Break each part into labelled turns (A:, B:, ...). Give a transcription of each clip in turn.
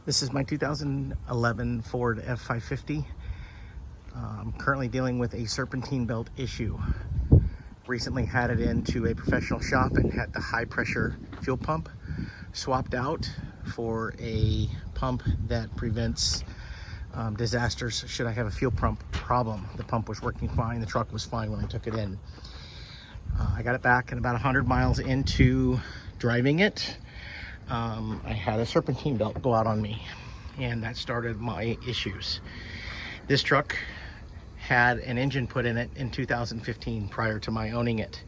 A: This is my 2011 Ford F550. I'm currently dealing with a serpentine belt issue. Recently had it into a professional shop and had the high pressure fuel pump swapped out for a pump that prevents disasters should I have a fuel pump problem. The pump was working fine, the truck was fine when I took it in. I got it back, and about 100 miles into driving it, I had a serpentine belt go out on me, and that started my issues. This truck had an engine put in it in 2015 prior to my owning it.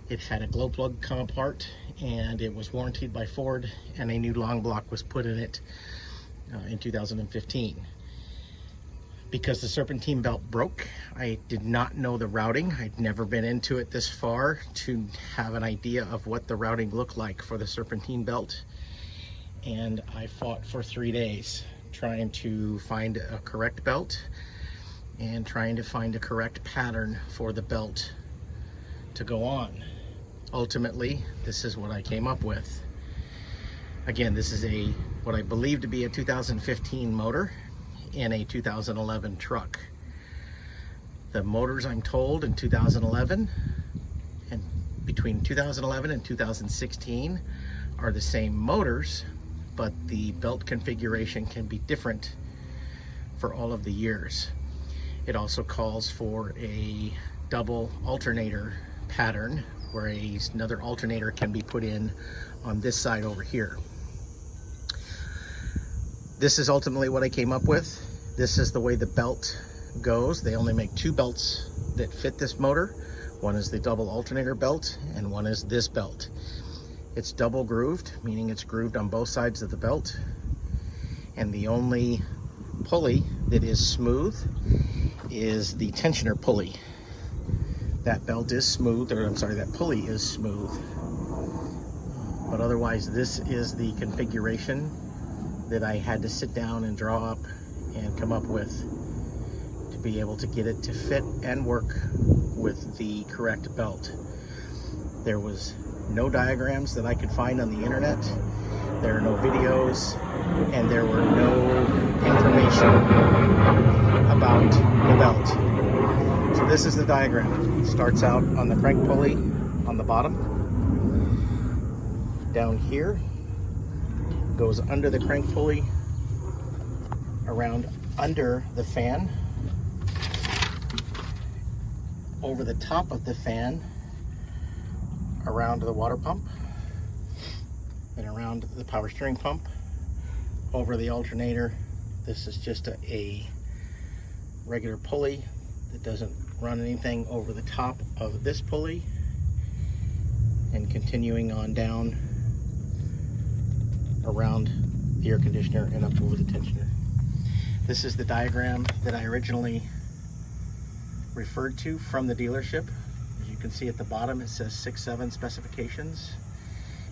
A: It had a glow plug come apart, and it was warranted by Ford, and a new long block was put in it in 2015. Because the serpentine belt broke, I did not know the routing. I'd never been into it this far to have an idea of what the routing looked like for the serpentine belt. And I fought for 3 days trying to find a correct belt and trying to find a correct pattern for the belt to go on. Ultimately, this is what I came up with. Again, this is what I believe to be a 2015 motor in a 2011 truck. The motors, I'm told, in 2011 and between 2011 and 2016 are the same motors, but the belt configuration can be different for all of the years. It also calls for a double alternator pattern where another alternator can be put in on this side over here. This is ultimately what I came up with. This is the way the belt goes. They only make 2 belts that fit this motor. One is the double alternator belt, and one is this belt. It's double grooved, meaning it's grooved on both sides of the belt. And the only pulley that is smooth is the tensioner pulley. That belt is smooth, or I'm sorry, that pulley is smooth. But otherwise, this is the configuration that I had to sit down and draw up and come up with to be able to get it to fit and work with the correct belt. There was no diagrams that I could find on the internet. There are no videos, and there were no information about the belt. So this is the diagram. It starts out on the crank pulley on the bottom. Down here, goes under the crank pulley, around under the fan, over the top of the fan, around the water pump, and around the power steering pump, over the alternator. This is just a regular pulley that doesn't run anything over the top of this pulley, and continuing on down around the air conditioner and up over the tensioner. This is the diagram that I originally referred to from the dealership. As you can see at the bottom, it says 6.7 specifications,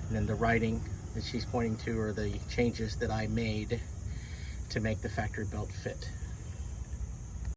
A: and then the writing that she's pointing to are the changes that I made to make the factory belt fit.